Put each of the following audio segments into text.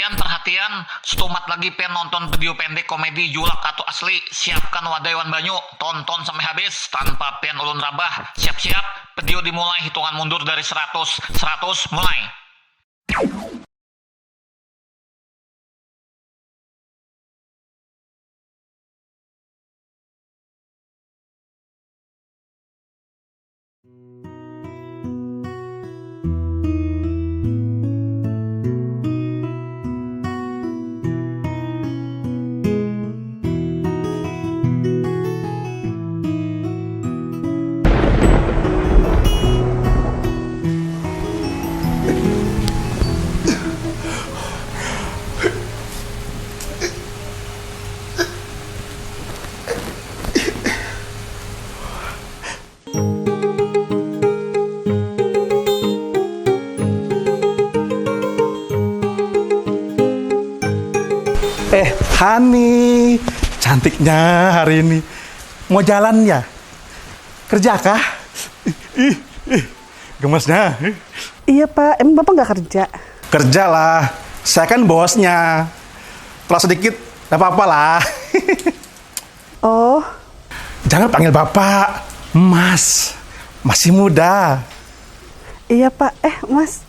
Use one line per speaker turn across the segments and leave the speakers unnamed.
Perhatian, stumat lagi pengen nonton video pendek komedi julak atau asli. Siapkan wadaiwan banyu, tonton sampai habis tanpa pengen ulun rabah. Siap-siap, video dimulai hitungan mundur dari 100. 100, mulai.
Hani, cantiknya hari ini. Mau jalan ya? Kerja kah? Gemesnya.
Iya Pak, emang Bapak nggak kerja?
Kerja lah, saya kan bosnya. Telah sedikit, gak apa-apa lah.
Oh,
Jangan panggil Bapak, Mas. Masih muda.
iya Pak. Mas,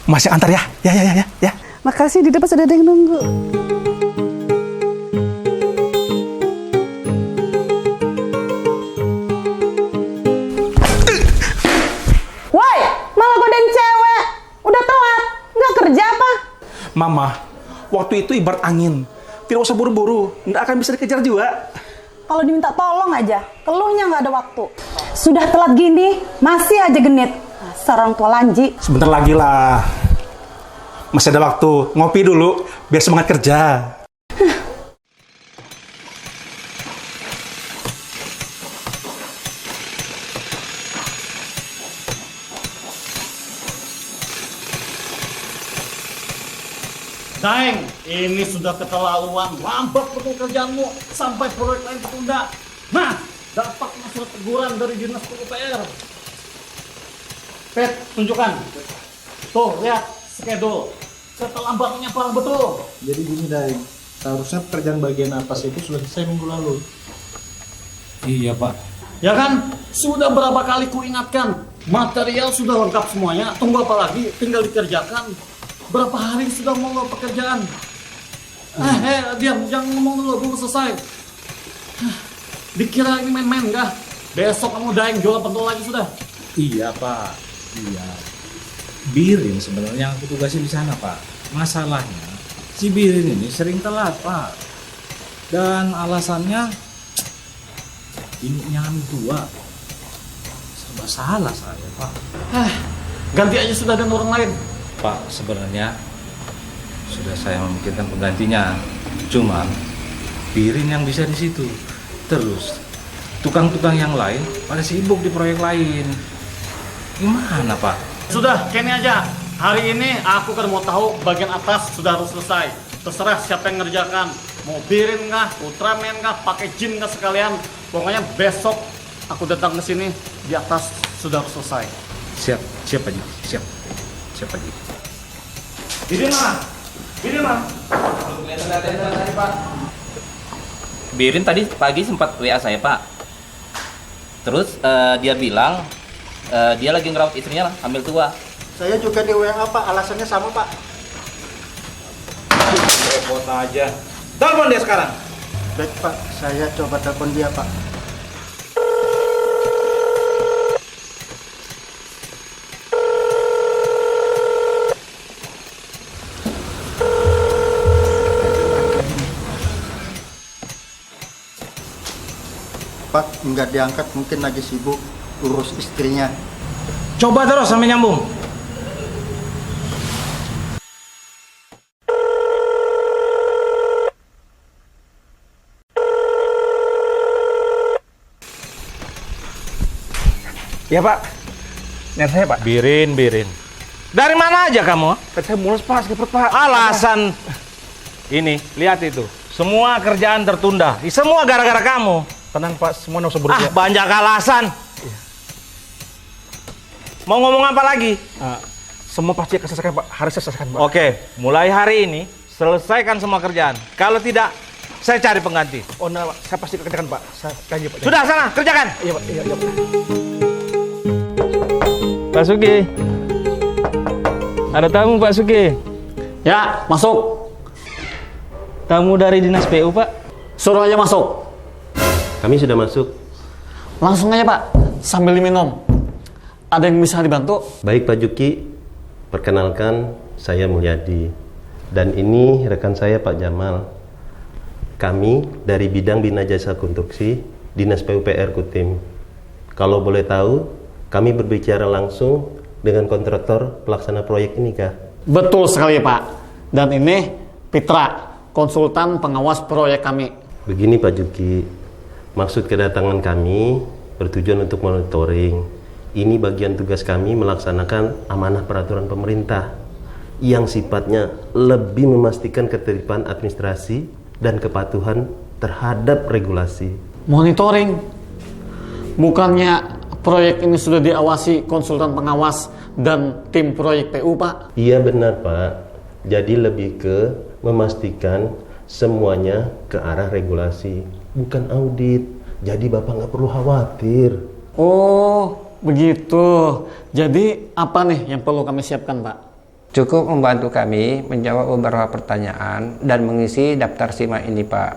Mas yang antar ya. Ya.
makasih di depan sudah ada yang nunggu. Woi, malah godain cewek. Udah telat, nggak kerja apa?
Mama, waktu itu ibarat angin. Tidak usah buru-buru, nggak akan bisa dikejar juga.
Kalau diminta tolong aja, keluhnya nggak ada waktu. Sudah telat gini, masih aja genit. Sarang tua lanji.
Sebentar lagi lah. Masih ada waktu, ngopi dulu, biar semangat kerja.
Daeng, ini sudah keterlaluan. Lambat pekerjaanmu sampai proyek lain tertunda. Nah, dapat surat teguran dari dinas PUPR. Pet, tunjukkan. Tuh, lihat schedule. Keterlambatannya parah betul.
Jadi gini Daeng, seharusnya pekerjaan bagian atas itu sudah selesai minggu lalu.
Iya, Pak. Ya kan? Sudah berapa kali kuingatkan. Material sudah lengkap semuanya. Tunggu apa lagi? Tinggal dikerjakan. Berapa hari sudah mau pekerjaan? Diam, jangan ngomong dulu, belum selesai. Dikira ini main-main kah? Besok kamu Daeng jual pentol lagi sudah.
Iya Pak, iya. Birin sebenarnya aku tugasin di sana Pak. Masalahnya si Birin ini sering telat Pak. Dan alasannya ini kami tua. Serba salah saya Pak.
Ganti aja sudah dengan orang lain.
Pak sebenarnya sudah saya memikirkan penggantinya. Cuman Birin yang bisa di situ. Terus tukang-tukang yang lain pada sibuk di proyek lain. Gimana Pak?
Sudah, kini aja. Hari ini aku kan mau tahu bagian atas sudah harus selesai. Terserah siapa yang ngerjakan. Mau Birin kah, Ultraman kah, pakai jin kah sekalian. Pokoknya besok aku datang ke sini, di atas sudah harus selesai.
Siap Haji, siap Haji.
Birin mana?
Birin tadi pagi sempat WA saya Pak. Terus dia bilang dia lagi ngerawat istrinya lah, hamil tua.
Saya juga di WA Pak, alasannya sama Pak.
Repot aja. Telepon dia sekarang.
Baik Pak, saya coba telepon dia Pak. Pak, nggak diangkat, mungkin lagi sibuk urus istrinya.
Coba terus sampai nyambung.
Ya Pak, nyari saya Pak.
Birin. Dari mana aja kamu?
Tadi saya mulus Pak, sakit perut Pak.
Alasan ini, lihat itu. Semua kerjaan tertunda. Semua gara-gara kamu.
Tenang Pak, semua nggak usah berusaha.
Banyak alasan. Mau ngomong apa lagi?
semua pasti akan selesaikan Pak. Harus saya selesaikan Pak.
Oke, mulai hari ini selesaikan semua kerjaan. Kalau tidak, saya cari pengganti.
Oh nah, Pak. Saya pasti kerjakan Pak. Saya janji Pak.
Sudah sana, kerjakan.
Iya Pak. Iya Pak.
Pak Sugi. Ada tamu Pak Sugi.
Ya, masuk.
Tamu dari Dinas PU Pak.
Suruh aja masuk.
Kami sudah masuk.
Langsung aja Pak, sambil diminum. Ada yang bisa dibantu?
Baik Pak Juki, perkenalkan saya Mulyadi. Dan ini rekan saya Pak Jamal. Kami dari bidang Bina Jasa Konstruksi, Dinas PUPR Kutim. Kalau boleh tahu, kami berbicara langsung dengan kontraktor pelaksana proyek ini kah?
Betul sekali Pak. Dan ini Pitra, konsultan pengawas proyek kami.
Begini Pak Juki, maksud kedatangan kami bertujuan untuk monitoring. Ini bagian tugas kami melaksanakan amanah peraturan pemerintah yang sifatnya lebih memastikan ketertiban administrasi dan kepatuhan terhadap regulasi.
Monitoring? Bukannya proyek ini sudah diawasi konsultan pengawas dan tim proyek PU Pak?
Iya benar Pak, jadi lebih ke memastikan semuanya ke arah regulasi, bukan audit. Jadi Bapak nggak perlu khawatir.
Oh, begitu. Jadi apa nih yang perlu kami siapkan Pak?
Cukup membantu kami menjawab beberapa pertanyaan dan mengisi daftar simak ini Pak.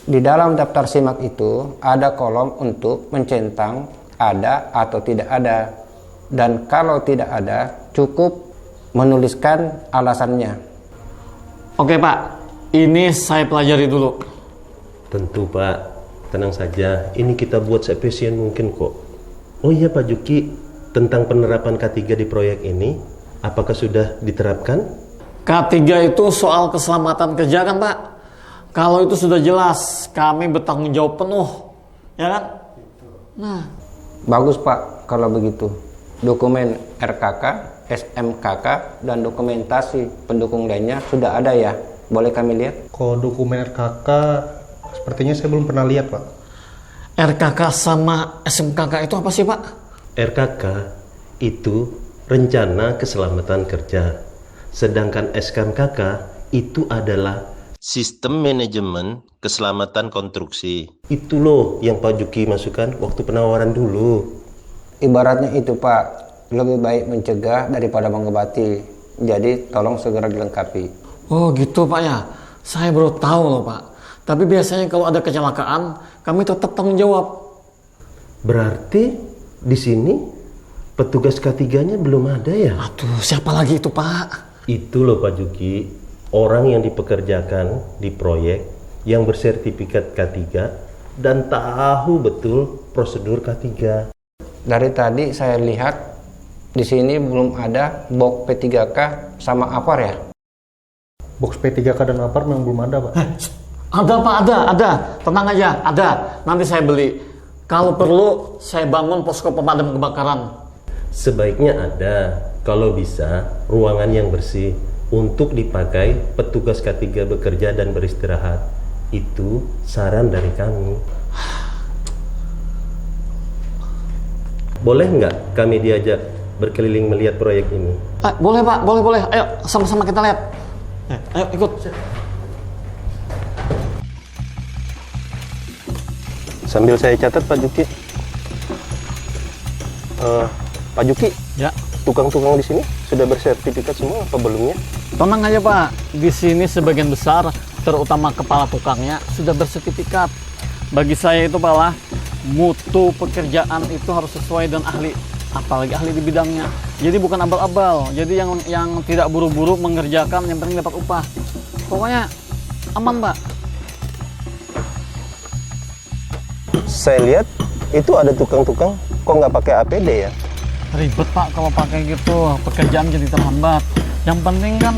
Di dalam daftar simak itu ada kolom untuk mencentang ada atau tidak ada. Dan kalau tidak ada, cukup menuliskan alasannya.
Oke Pak, ini saya pelajari dulu.
Tentu Pak, tenang saja. Ini kita buat seefisien mungkin kok. Oh iya Pak Juki, tentang penerapan K3 di proyek ini, apakah sudah diterapkan?
K3 itu soal keselamatan kerja kan Pak? Kalau itu sudah jelas, kami bertanggung jawab penuh. Ya kan? Nah.
Bagus Pak, kalau begitu. Dokumen RKK, SMKK, dan dokumentasi pendukung lainnya sudah ada ya? Boleh kami lihat?
Kalau dokumen RKK, sepertinya saya belum pernah lihat Pak.
RKK sama SMKK itu apa sih Pak?
RKK itu Rencana Keselamatan Kerja. Sedangkan SMKK itu adalah Sistem Manajemen Keselamatan Konstruksi. Itu loh yang Pak Juki masukkan waktu penawaran dulu.
Ibaratnya itu Pak, lebih baik mencegah daripada mengobati. Jadi tolong segera dilengkapi.
Oh gitu Pak ya, saya baru tahu loh Pak. Tapi biasanya kalau ada kecelakaan, kami tetap tanggung jawab.
Berarti di sini petugas K3-nya belum ada ya?
Aduh, siapa lagi itu Pak?
Itu loh Pak Juki, orang yang dipekerjakan di proyek yang bersertifikat K3 dan tahu betul prosedur K3.
Dari tadi saya lihat di sini belum ada box P3K sama APAR ya?
Box P3K dan APAR memang belum ada Pak.
Ada Pak, ada. Tenang aja, ada. Nanti saya beli. Kalau perlu, saya bangun posko pemadam kebakaran.
Sebaiknya ada, kalau bisa, ruangan yang bersih untuk dipakai petugas K3 bekerja dan beristirahat. Itu saran dari kami. Boleh nggak kami diajak berkeliling melihat proyek ini?
Boleh Pak, boleh. Ayo, sama-sama kita lihat. Ayo, ikut.
Sambil saya catat Pak Juki. Pak Juki,
Ya.
tukang-tukang di sini sudah bersertifikat semua apa belumnya?
Tenang aja Pak, di sini sebagian besar, terutama kepala tukangnya, sudah bersertifikat. Bagi saya itu Pak lah, mutu pekerjaan itu harus sesuai dan ahli, apalagi ahli di bidangnya. Jadi bukan abal-abal, jadi yang tidak buru-buru mengerjakan, yang penting dapat upah. Pokoknya aman Pak.
Saya lihat itu ada tukang-tukang kok nggak pakai APD ya?
Ribet Pak kalau pakai gitu, pekerjaan jadi terhambat. Yang penting kan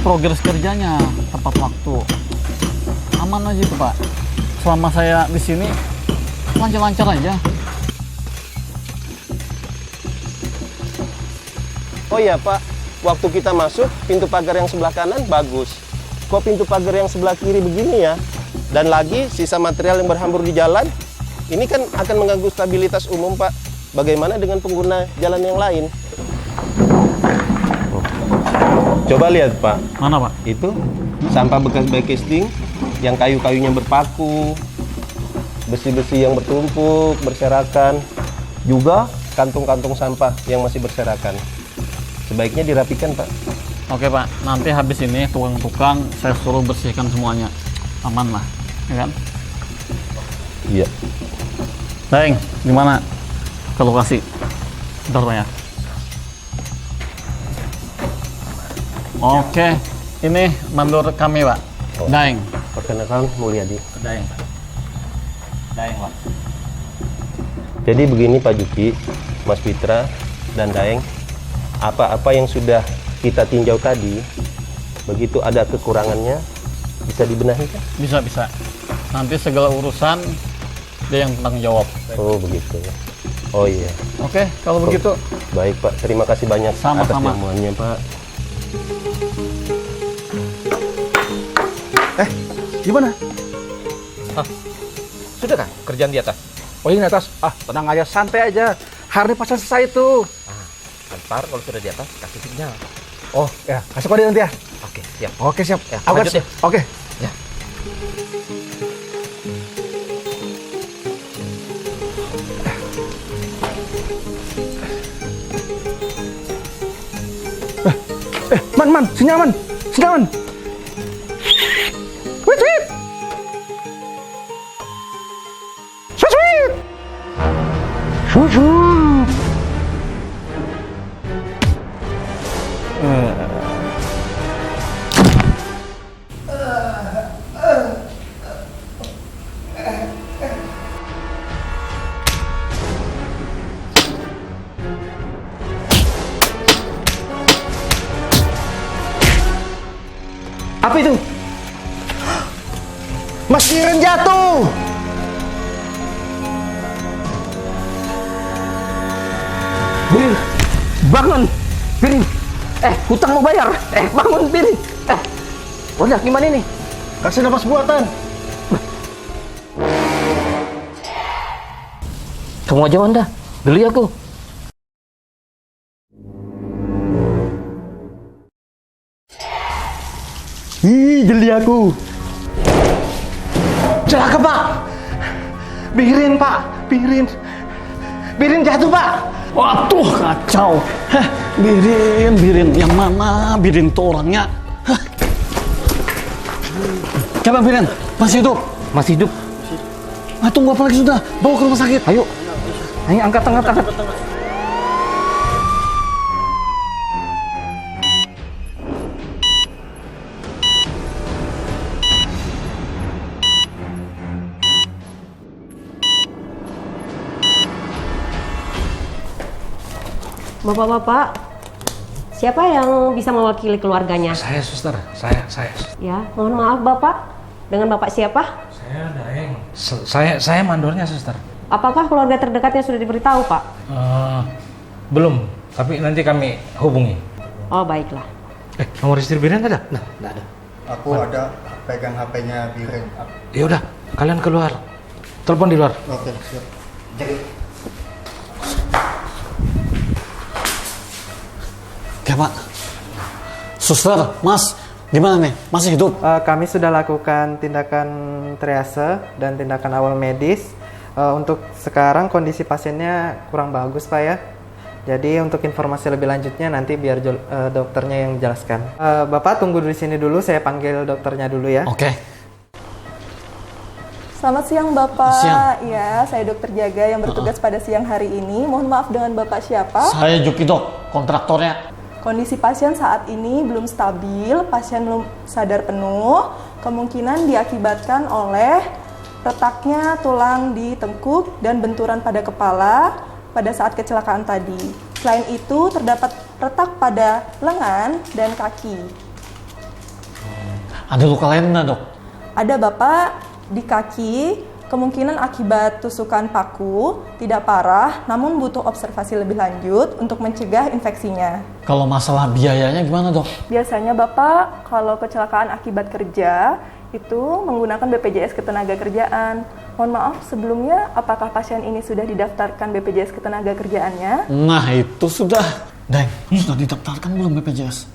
progres kerjanya tepat waktu. Aman aja itu Pak. Selama saya di sini lancar-lancar aja.
Oh iya Pak, waktu kita masuk pintu pagar yang sebelah kanan bagus. Kok pintu pagar yang sebelah kiri begini ya? Dan lagi sisa material yang berhambur di jalan, ini kan akan mengganggu stabilitas umum Pak. Bagaimana dengan pengguna jalan yang lain? Coba lihat Pak,
Mana Pak?
itu sampah bekas backcasting yang kayu-kayunya berpaku, besi-besi yang bertumpuk, berserakan, juga kantung-kantung sampah yang masih berserakan. Sebaiknya dirapikan Pak.
Oke Pak, nanti habis ini tukang-tukang saya suruh bersihkan semuanya. Aman lah, ya kan?
Iya.
Daeng, gimana ke lokasi? Bentar Pak ya. Oke, ini mandor kami Pak. Daeng.
Perkenalkan Mulyadi.
Daeng. Daeng, Pak.
Jadi begini Pak Juki, Mas Fitra, dan Daeng, apa-apa yang sudah kita tinjau tadi, begitu ada kekurangannya, bisa dibenahi kan?
Bisa. Nanti segala urusan dia yang tanggung jawab.
Oh begitu. Oh iya.
Oke, kalau begitu.
Baik Pak, terima kasih banyak atas
Sama-sama.
jamuannya Pak.
Gimana?
Sudah kan kerjaan di atas?
Oh ini atas. Tenang aja, santai aja. Hari ini pasal selesai tuh.
Ntar kalau sudah di atas kasih sinyal.
Oh ya, kasih kode nanti ya.
Oke, siap.
Oke siap.
Ya,
Aku
lanjut
kasih.
ya.
Oke.
Ya.
Man, sinyal man. Wait. Sweet. Apa itu? Mas Kiren jatuh. Birin, bangun. Birin. Hutang mau bayar. Bangun Birin. Udah gimana ini? Kasih nafas buatan.
Kamu aja Wanda, geli aku.
Ih, geli aku. Celaka Pak. Birin Pak, Birin jatuh Pak.
Waduh, kacau. Birin. Yang mana Birin tuh orangnya? Coba Birin, masih hidup?
Masih hidup.
Tunggu apa lagi sudah? Bawa ke rumah sakit.
Ayo, angkat.
Bapak-bapak, siapa yang bisa mewakili keluarganya?
Saya suster, saya.
Ya, mohon maaf Bapak. Dengan Bapak siapa?
Saya Daeng. Saya mandornya suster.
Apakah keluarga terdekatnya sudah diberitahu Pak?
Belum, tapi nanti kami hubungi.
Oh baiklah.
Nomor istri Biren ada?
Nggak ada. Aku ada pegang HP-nya Biren.
Ya udah, kalian keluar. Telepon di luar.
Oke, siap.
Ya Pak. Suster, Mas, gimana nih? Masih hidup?
Kami sudah lakukan tindakan triase dan tindakan awal medis. Untuk sekarang kondisi pasiennya kurang bagus Pak ya. Jadi untuk informasi lebih lanjutnya nanti biar dokternya yang jelaskan. Bapak tunggu di sini dulu, saya panggil dokternya dulu ya.
Oke.
Selamat siang Bapak.
Siang.
Ya, saya dokter jaga yang bertugas pada siang hari ini. Mohon maaf dengan Bapak siapa?
Saya Juki Dok, kontraktornya.
Kondisi pasien saat ini belum stabil, pasien belum sadar penuh, kemungkinan diakibatkan oleh retaknya tulang di tengkuk dan benturan pada kepala pada saat kecelakaan tadi. Selain itu, terdapat retak pada lengan dan kaki.
Ada luka lain nggak Dok?
Ada Bapak di kaki, kemungkinan akibat tusukan paku, tidak parah, namun butuh observasi lebih lanjut untuk mencegah infeksinya.
Kalau masalah biayanya gimana Dok?
Biasanya Bapak, kalau kecelakaan akibat kerja, itu menggunakan BPJS Ketenagakerjaan. Mohon maaf, sebelumnya apakah pasien ini sudah didaftarkan BPJS Ketenagakerjaannya?
Nah itu sudah. Deng, sudah didaftarkan belum BPJS?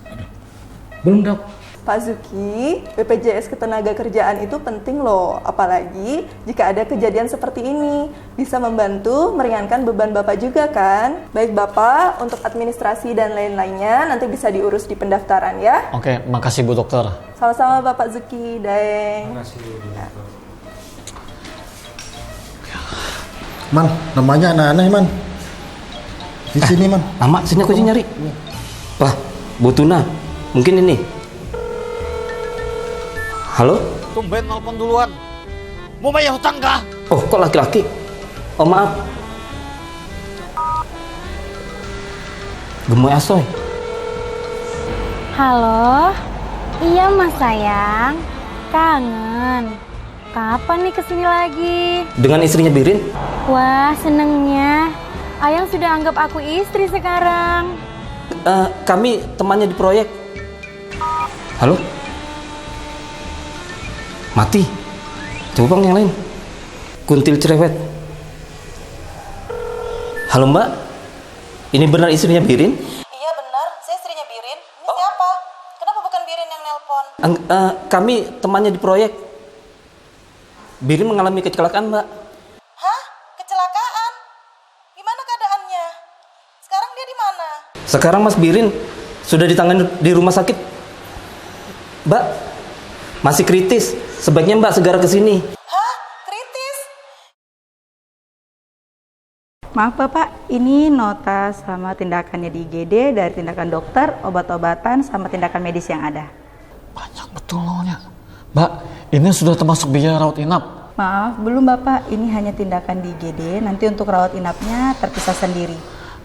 Belum, Dok.
Pak Zuki, BPJS Ketenagakerjaan itu penting loh, apalagi jika ada kejadian seperti ini. Bisa membantu meringankan beban Bapak juga kan? Baik Bapak, untuk administrasi dan lain-lainnya nanti bisa diurus di pendaftaran ya.
Oke, makasih Bu Dokter.
Sama-sama Bapak Zuki, Daeng.
Terima kasih, Bu Dokter.
Man, namanya aneh-aneh, Man. Di sini, Man.
Lama, sini aku nyari. Wah, Bu Tuna. Mungkin ini. Halo?
Tumben nelpon duluan. Mau bayar hutang kah?
Oh, kok laki-laki? Oh, maaf. Gemoy asoy.
Halo? Iya, Mas sayang. Kangen. Kapan nih kesini lagi?
Dengan istrinya Birin?
Wah, senengnya. Ayang sudah anggap aku istri sekarang.
Kami temannya di proyek. Halo? Mati. Coba bang yang lain. Kuntil cerewet. Halo Mbak. Ini benar istrinya Birin?
Iya benar, saya istrinya Birin. Ini siapa? Kenapa bukan Birin yang nelpon?
Kami temannya di proyek. Birin mengalami kecelakaan Mbak.
Hah? Kecelakaan? Gimana keadaannya? Sekarang dia di mana?
Sekarang Mas Birin sudah ditangani di rumah sakit. Mbak, masih kritis. Sebaiknya Mbak segera ke sini.
Hah? Kritis?
Maaf Bapak, ini nota sama tindakannya di IGD dari tindakan dokter, obat-obatan, sama tindakan medis yang ada.
Banyak betul nolnya. Mbak, ini sudah termasuk biaya rawat inap.
Maaf, belum Bapak, ini hanya tindakan di IGD, nanti untuk rawat inapnya terpisah sendiri.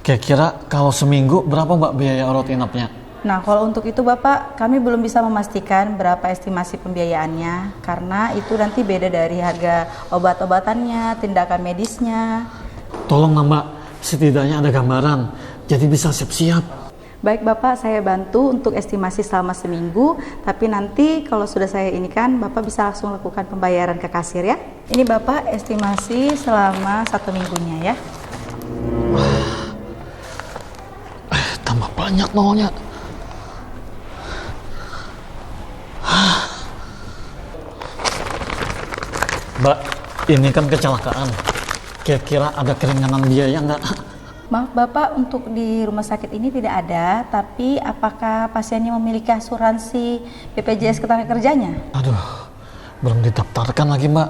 Kira-kira kalau seminggu berapa Mbak biaya rawat inapnya?
Nah, kalau untuk itu Bapak, kami belum bisa memastikan berapa estimasi pembiayaannya, karena itu nanti beda dari harga obat-obatannya, tindakan medisnya.
Tolong Mbak, setidaknya ada gambaran, jadi bisa siap-siap.
Baik Bapak, saya bantu untuk estimasi selama seminggu, tapi nanti kalau sudah saya ini kan, Bapak bisa langsung lakukan pembayaran ke kasir ya. Ini Bapak estimasi selama 1 minggunya ya.
Tambah banyak nolnya. Mbak, ini kan kecelakaan. Kira-kira ada keringanan biaya nggak?
Maaf Bapak, untuk di rumah sakit ini tidak ada, tapi apakah pasiennya memiliki asuransi BPJS Ketenagakerjanya?
Aduh, belum didaftarkan lagi Mbak.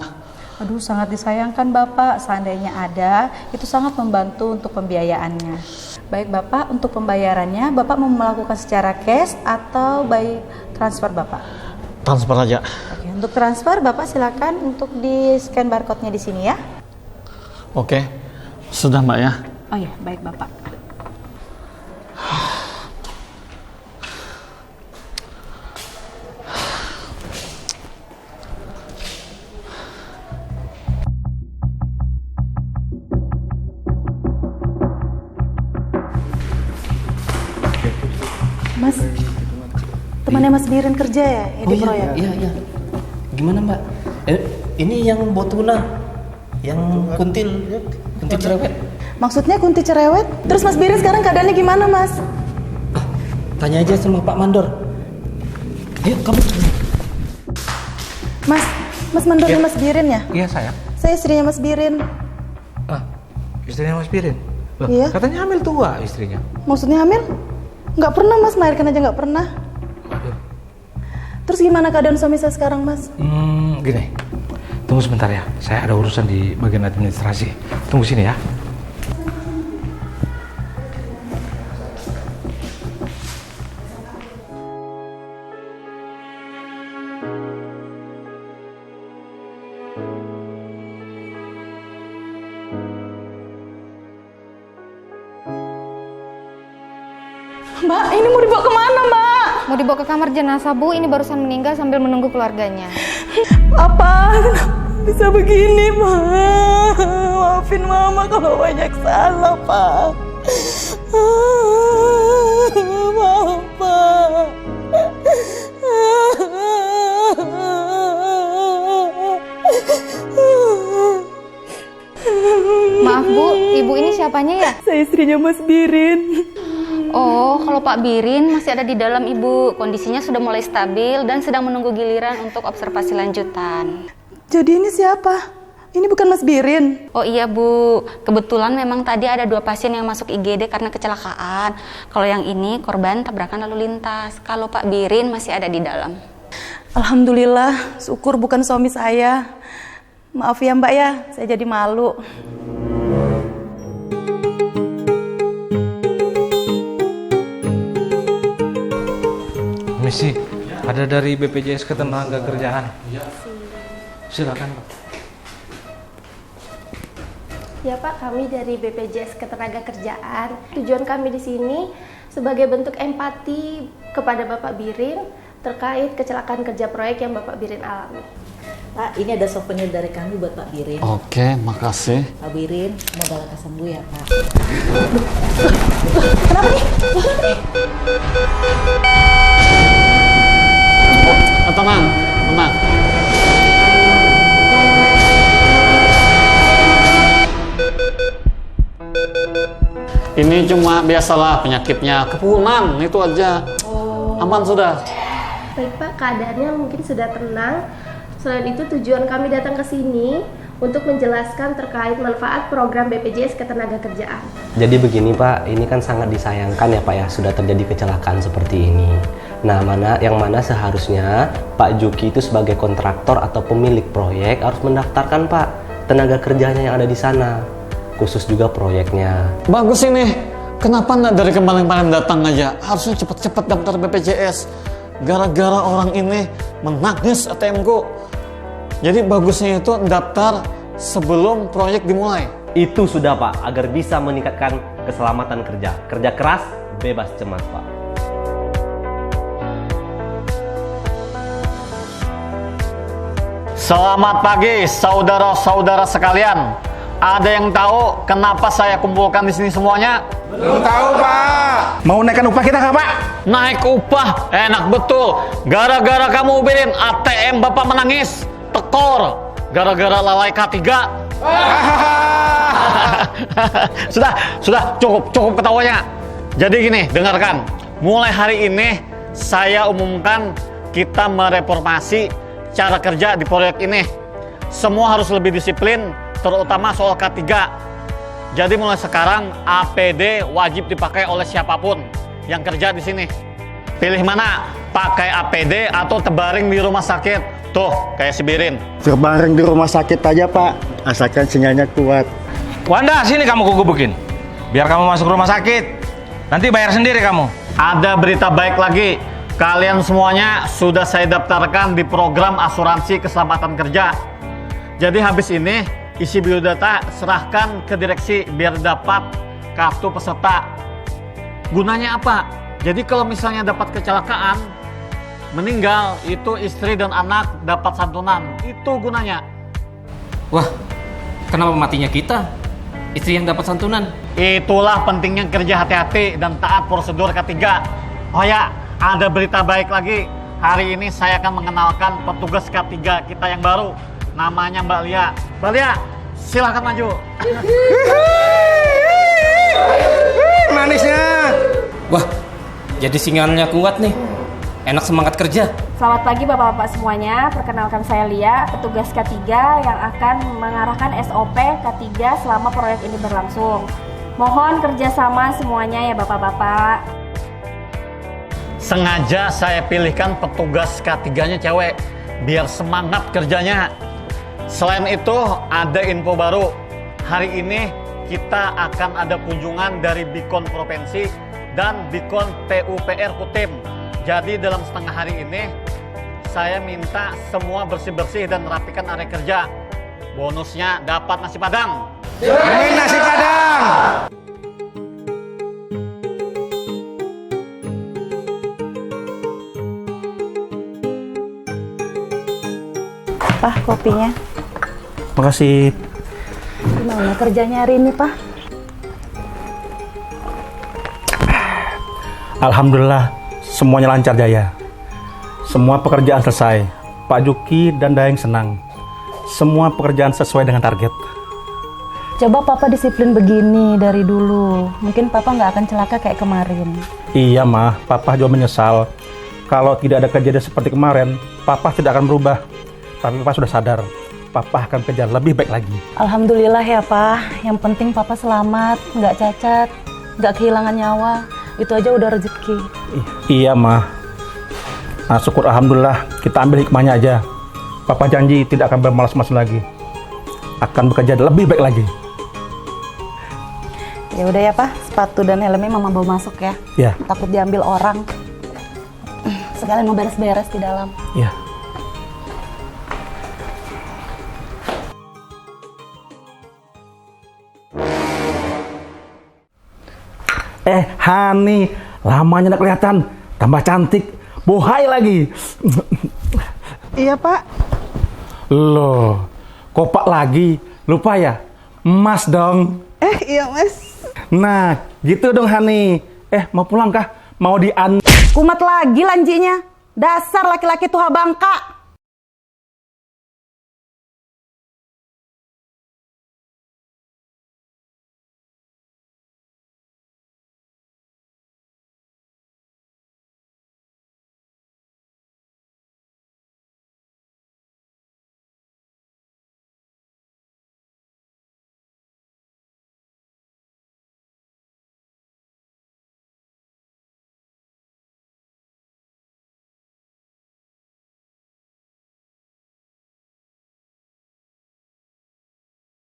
Aduh, sangat disayangkan Bapak. Seandainya ada, itu sangat membantu untuk pembiayaannya. Baik Bapak, untuk pembayarannya Bapak mau melakukan secara cash atau by transfer Bapak?
Transfer aja.
Oke, untuk transfer Bapak silakan untuk di scan barcode-nya di sini ya.
Oke, sudah Mbak ya.
Oh ya, baik Bapak.
Mas, temannya Mas Birin kerja ya di proyek?
Iya. Gimana Mbak? Ini yang Botuna, yang kuntil cerewet.
Maksudnya kunti cerewet? Terus Mas Birin sekarang keadaannya gimana Mas?
Tanya aja sama Pak Mandor. Ayo kamu.
Mas Mandor Mas Birin ya?
Iya sayang.
Saya istrinya Mas Birin.
Istrinya Mas Birin. Loh,
Iya.
katanya hamil tua istrinya.
Maksudnya hamil? Nggak pernah Mas, melahirkan aja nggak pernah.
Waduh.
Terus gimana keadaan suami saya sekarang Mas?
Gini. Tunggu sebentar ya. Saya ada urusan di bagian administrasi. Tunggu sini ya.
Mbak, ini mau dibawa kemana, Mbak? Mau dibawa ke kamar jenazah, Bu. Ini barusan meninggal sambil menunggu keluarganya.
Apa? Kenapa bisa begini, Pak? Maafin Mama kalau banyak salah, Pak. Maaf, Pak.
Maaf, Bu. Ibu ini siapanya ya?
Saya istrinya Mas Birin.
Oh, kalau Pak Birin masih ada di dalam, Ibu. Kondisinya sudah mulai stabil dan sedang menunggu giliran untuk observasi lanjutan.
Jadi ini siapa? Ini bukan Mas Birin.
Oh iya, Bu. Kebetulan memang tadi ada 2 pasien yang masuk IGD karena kecelakaan. Kalau yang ini korban tabrakan lalu lintas. Kalau Pak Birin masih ada di dalam.
Alhamdulillah, syukur bukan suami saya. Maaf ya Mbak ya, saya jadi malu.
Misi, ada dari BPJS Ketenagakerjaan. Silakan, Pak.
Ya Pak, kami dari BPJS Ketenagakerjaan. Tujuan kami di sini sebagai bentuk empati kepada Bapak Birin terkait kecelakaan kerja proyek yang Bapak Birin alami.
Pak, ini ada souvenir dari kami buat Pak Birin.
Oke, makasih.
Pak Birin, semoga lekas sembuh ya Pak.
Kenapa nih?
Tenang, tenang. Ini cuma biasalah penyakitnya kepunan, itu aja. Aman sudah.
Baik Pak, keadaannya mungkin sudah tenang. Selain itu tujuan kami datang ke sini untuk menjelaskan terkait manfaat program BPJS Ketenagakerjaan.
Jadi begini Pak, ini kan sangat disayangkan ya Pak ya, sudah terjadi kecelakaan seperti ini. Nah, yang mana seharusnya Pak Juki itu sebagai kontraktor atau pemilik proyek harus mendaftarkan Pak tenaga kerjanya yang ada di sana, khusus juga proyeknya.
Bagus ini. Kenapa nggak dari kemarin-kemarin datang aja? Harusnya cepet-cepet daftar BPJS. Gara-gara orang ini menangis ATM-ku. Jadi bagusnya itu daftar sebelum proyek dimulai.
Itu sudah Pak, agar bisa meningkatkan keselamatan kerja. Kerja keras, bebas cemas Pak.
Selamat pagi saudara-saudara sekalian. Ada yang tahu kenapa saya kumpulkan di sini semuanya?
Belum tahu, Pak. Mau naikkan upah kita nggak, Pak?
Naik upah? Enak betul. Gara-gara kamu Birin, ATM Bapak menangis. Tekor. Gara-gara lalai K3. Sudah, cukup ketawanya. Jadi gini, dengarkan. Mulai hari ini saya umumkan kita mereformasi cara kerja di proyek ini. Semua harus lebih disiplin, terutama soal K3. Jadi mulai sekarang APD wajib dipakai oleh siapapun yang kerja di sini. Pilih mana? Pakai APD atau terbaring di rumah sakit? Tuh, kayak si Birin.
Terbaring di rumah sakit aja, Pak. Asalkan sinyalnya kuat.
Wanda, sini kamu kugebukin. Biar kamu masuk rumah sakit. Nanti bayar sendiri kamu.
Ada berita baik lagi. Kalian semuanya sudah saya daftarkan di program asuransi keselamatan kerja. Jadi habis ini isi biodata serahkan ke direksi biar dapat kartu peserta. Gunanya apa? Jadi kalau misalnya dapat kecelakaan, meninggal, itu istri dan anak dapat santunan. Itu gunanya.
Wah, kenapa matinya kita? Istri yang dapat santunan.
Itulah pentingnya kerja hati-hati dan taat prosedur K3. Oh ya, ada berita baik lagi. Hari ini saya akan mengenalkan petugas K3 kita yang baru. Namanya Mbak Lia. Mbak Lia, silakan maju.
Manisnya. Wah, jadi sinyalnya kuat nih. Enak semangat kerja.
Selamat pagi Bapak-Bapak semuanya. Perkenalkan saya Lia, petugas K3 yang akan mengarahkan SOP K3 selama proyek ini berlangsung. Mohon kerjasama semuanya ya Bapak-Bapak.
Sengaja saya pilihkan petugas K3-nya cewek, biar semangat kerjanya. Selain itu, ada info baru. Hari ini kita akan ada kunjungan dari Bikon Provinsi dan Bikon PUPR Kutim. Jadi dalam setengah hari ini, saya minta semua bersih-bersih dan rapikan area kerja. Bonusnya dapat nasi padang.
Ini nasi padang.
Pak, kopinya.
Makasih.
Gimana kerjanya hari ini, Pak?
Alhamdulillah, semuanya lancar Jaya. Semua pekerjaan selesai. Pak Juki dan Daeng senang. Semua pekerjaan sesuai dengan target.
Coba papa disiplin begini dari dulu. Mungkin papa nggak akan celaka kayak kemarin.
Iya mah, papa juga menyesal. Kalau tidak ada kejadian seperti kemarin, papa tidak akan berubah. Tapi papa sudah sadar, papa akan kerja lebih baik lagi.
Alhamdulillah ya pa. Yang penting papa selamat, nggak cacat, nggak kehilangan nyawa. Itu aja udah rezeki.
Iya mah. Nah, syukur alhamdulillah, kita ambil hikmahnya aja. Papa janji tidak akan bermalas-malas lagi. Akan bekerja lebih baik lagi.
Ya udah ya pak, sepatu dan helmnya mama bawa masuk ya.
Ya.
Takut diambil orang. Sekalian mau beres-beres di dalam.
Ya. Hani, lamanya nggak kelihatan, tambah cantik, bohai lagi.
Iya pak.
Loh, kopak lagi, lupa ya? Emas dong.
Iya mas.
Nah, gitu dong Hani. Mau pulang kah? Mau
Kumat lagi lancinya. Dasar laki-laki tuha bangka.